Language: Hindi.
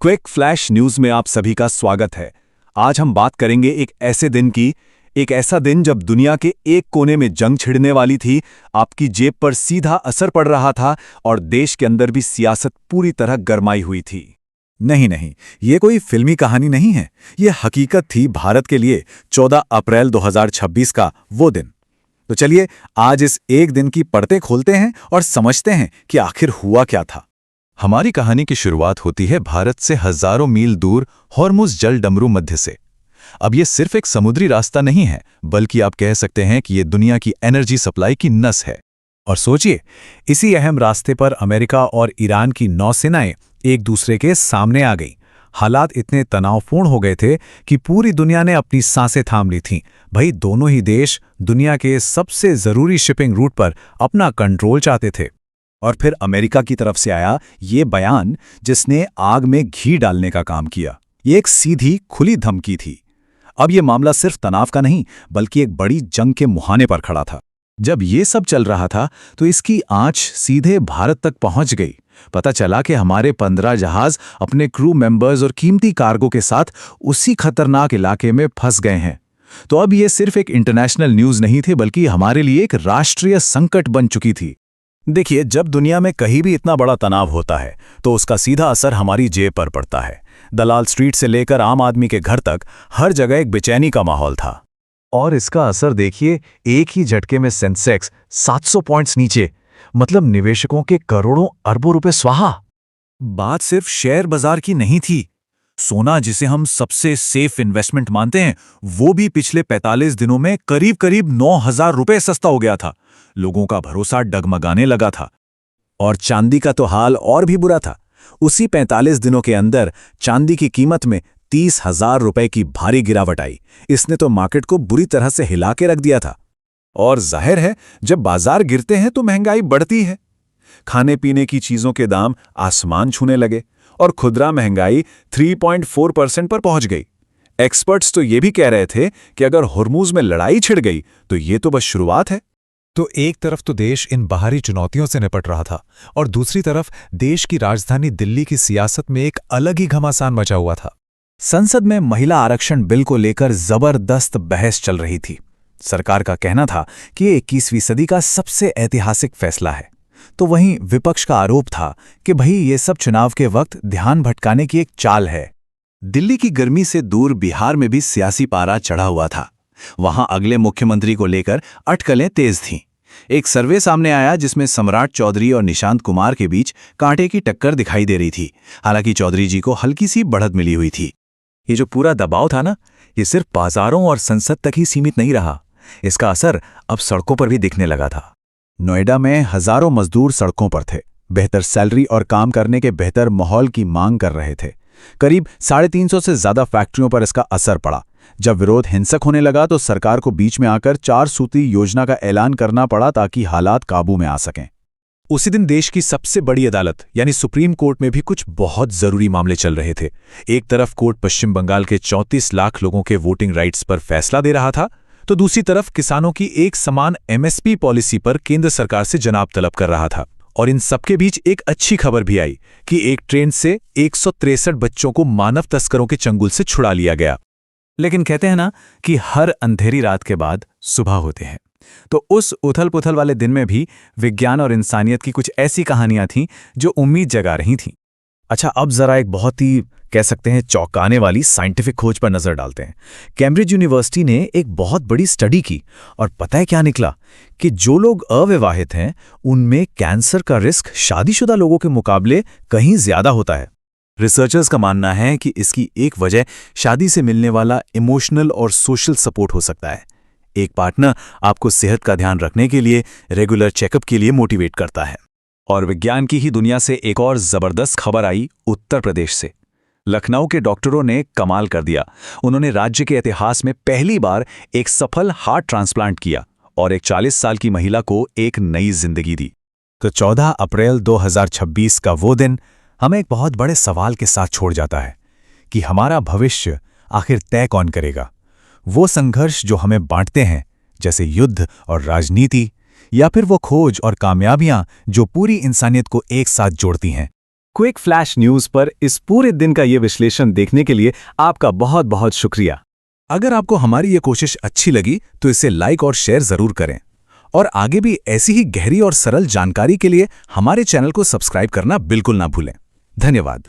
क्विक फ्लैश न्यूज में आप सभी का स्वागत है। आज हम बात करेंगे एक ऐसा दिन जब दुनिया के एक कोने में जंग छिड़ने वाली थी, आपकी जेब पर सीधा असर पड़ रहा था और देश के अंदर भी सियासत पूरी तरह गरमाई हुई थी। नहीं, ये कोई फिल्मी कहानी नहीं है। ये हकीकत थी भारत के लिए 14 अप्रैल 2026 का वो दिन। तो चलिए आज इस एक दिन की परतें खोलते हैं और समझते हैं कि आखिर हुआ क्या था। हमारी कहानी की शुरुआत होती है भारत से हजारों मील दूर हॉर्मुज़ जल डमरू मध्य से। अब ये सिर्फ एक समुद्री रास्ता नहीं है, बल्कि आप कह सकते हैं कि ये दुनिया की एनर्जी सप्लाई की नस है। और सोचिए, इसी अहम रास्ते पर अमेरिका और ईरान की नौसेनाएं एक दूसरे के सामने आ गईं। हालात इतने तनावपूर्ण हो गए थे कि पूरी दुनिया ने अपनी सांसें थाम ली थीं। भाई, दोनों ही देश दुनिया के सबसे जरूरी शिपिंग रूट पर अपना कंट्रोल चाहते थे। और फिर अमेरिका की तरफ से आया ये बयान, जिसने आग में घी डालने का काम किया। ये एक सीधी खुली धमकी थी। अब ये मामला सिर्फ तनाव का नहीं, बल्कि एक बड़ी जंग के मुहाने पर खड़ा था। जब ये सब चल रहा था तो इसकी आंच सीधे भारत तक पहुंच गई। पता चला कि हमारे 15 जहाज अपने क्रू मेंबर्स और कीमती कार्गो के साथ उसी खतरनाक इलाके में फंस गए हैं। तो अब ये सिर्फ एक इंटरनेशनल न्यूज नहीं थे, बल्कि हमारे लिए एक राष्ट्रीय संकट बन चुकी थी। देखिए, जब दुनिया में कहीं भी इतना बड़ा तनाव होता है तो उसका सीधा असर हमारी जेब पर पड़ता है। दलाल स्ट्रीट से लेकर आम आदमी के घर तक हर जगह एक बेचैनी का माहौल था। और इसका असर देखिए, एक ही झटके में सेंसेक्स 700 पॉइंट्स नीचे, मतलब निवेशकों के करोड़ों अरबों रुपए स्वाहा। बात सिर्फ शेयर बाजार की नहीं थी। सोना, जिसे हम सबसे सेफ इन्वेस्टमेंट मानते हैं, वो भी पिछले 45 दिनों में करीब 9,000 रुपए सस्ता हो गया था। लोगों का भरोसा डगमगाने लगा था। और चांदी का तो हाल और भी बुरा था। उसी 45 दिनों के अंदर चांदी की कीमत में 30,000 रुपए की भारी गिरावट आई। इसने तो मार्केट को बुरी तरह से हिला के रख दिया था। और जाहिर है, जब बाजार गिरते हैं तो महंगाई बढ़ती है। खाने पीने की चीजों के दाम आसमान छूने लगे और खुदरा महंगाई 3.4% पर पहुंच गई। एक्सपर्ट्स तो ये भी कह रहे थे कि अगर हुर्मुज़ में लड़ाई छिड़ गई तो ये तो बस शुरुआत है। तो एक तरफ तो देश इन बाहरी चुनौतियों से निपट रहा था और दूसरी तरफ देश की राजधानी दिल्ली की सियासत में एक अलग ही घमासान मचा हुआ था। संसद में महिला आरक्षण बिल को लेकर जबरदस्त बहस चल रही थी। सरकार का कहना था कि ये 21वीं सदी का सबसे ऐतिहासिक फैसला है। तो वहीं विपक्ष का आरोप था कि भाई, ये सब चुनाव के वक्त ध्यान भटकाने की एक चाल है। दिल्ली की गर्मी से दूर बिहार में भी सियासी पारा चढ़ा हुआ था। वहां अगले मुख्यमंत्री को लेकर अटकलें तेज थीं। एक सर्वे सामने आया जिसमें सम्राट चौधरी और निशांत कुमार के बीच कांटे की टक्कर दिखाई दे रही थी। हालांकि चौधरी जी को हल्की सी बढ़त मिली हुई थी। ये जो पूरा दबाव था ना, ये सिर्फ बाजारों और संसद तक ही सीमित नहीं रहा। इसका असर अब सड़कों पर भी दिखने लगा था। नोएडा में हजारों मजदूर सड़कों पर थे। बेहतर सैलरी और काम करने के बेहतर माहौल की मांग कर रहे थे। करीब 350 से ज्यादा फैक्ट्रियों पर इसका असर पड़ा। जब विरोध हिंसक होने लगा तो सरकार को बीच में आकर 4 सूत्री योजना का ऐलान करना पड़ा ताकि हालात काबू में आ सकें। उसी दिन देश की सबसे बड़ी अदालत यानी सुप्रीम कोर्ट में भी कुछ बहुत जरूरी मामले चल रहे थे। एक तरफ कोर्ट पश्चिम बंगाल के 34 लाख लोगों के वोटिंग राइट्स पर फैसला दे रहा था, तो दूसरी तरफ किसानों की एक समान एमएसपी पॉलिसी पर केंद्र सरकार से जवाब तलब कर रहा था। और इन सबके बीच एक अच्छी खबर भी आई कि एक ट्रेन से 163 बच्चों को मानव तस्करों के चंगुल से छुड़ा लिया गया। लेकिन कहते हैं ना कि हर अंधेरी रात के बाद सुबह होते हैं। तो उस उथल-पुथल वाले दिन में भी विज्ञान और इंसानियत की कुछ ऐसी कहानियां थीं जो उम्मीद जगा रही थीं। अच्छा, अब जरा एक बहुत ही कह सकते हैं चौंकाने वाली साइंटिफिक खोज पर नजर डालते हैं। कैम्ब्रिज यूनिवर्सिटी ने एक बहुत बड़ी स्टडी की और पता है क्या निकला कि जो लोग अविवाहित हैं उनमें कैंसर का रिस्क शादीशुदा लोगों के मुकाबले कहीं ज्यादा होता है। रिसर्चर्स का मानना है कि इसकी एक वजह शादी से मिलने वाला इमोशनल और सोशल सपोर्ट हो सकता है। एक पार्टनर आपको सेहत का ध्यान रखने के लिए रेगुलर चेकअप के लिए मोटिवेट करता है। और विज्ञान की ही दुनिया से एक और जबरदस्त खबर आई उत्तर प्रदेश से। लखनऊ के डॉक्टरों ने कमाल कर दिया। उन्होंने राज्य के इतिहास में पहली बार एक सफल हार्ट ट्रांसप्लांट किया और एक 40 साल की महिला को एक नई जिंदगी दी। तो 14 अप्रैल 2026 का वो दिन हमें एक बहुत बड़े सवाल के साथ छोड़ जाता है कि हमारा भविष्य आखिर तय कौन करेगा। वो संघर्ष जो हमें बांटते हैं, जैसे युद्ध और राजनीति, या फिर वो खोज और कामयाबियां जो पूरी इंसानियत को एक साथ जोड़ती हैं। क्विक फ्लैश न्यूज पर इस पूरे दिन का ये विश्लेषण देखने के लिए आपका बहुत बहुत शुक्रिया। अगर आपको हमारी ये कोशिश अच्छी लगी तो इसे लाइक और शेयर जरूर करें, और आगे भी ऐसी ही गहरी और सरल जानकारी के लिए हमारे चैनल को सब्सक्राइब करना बिल्कुल ना भूलें। धन्यवाद।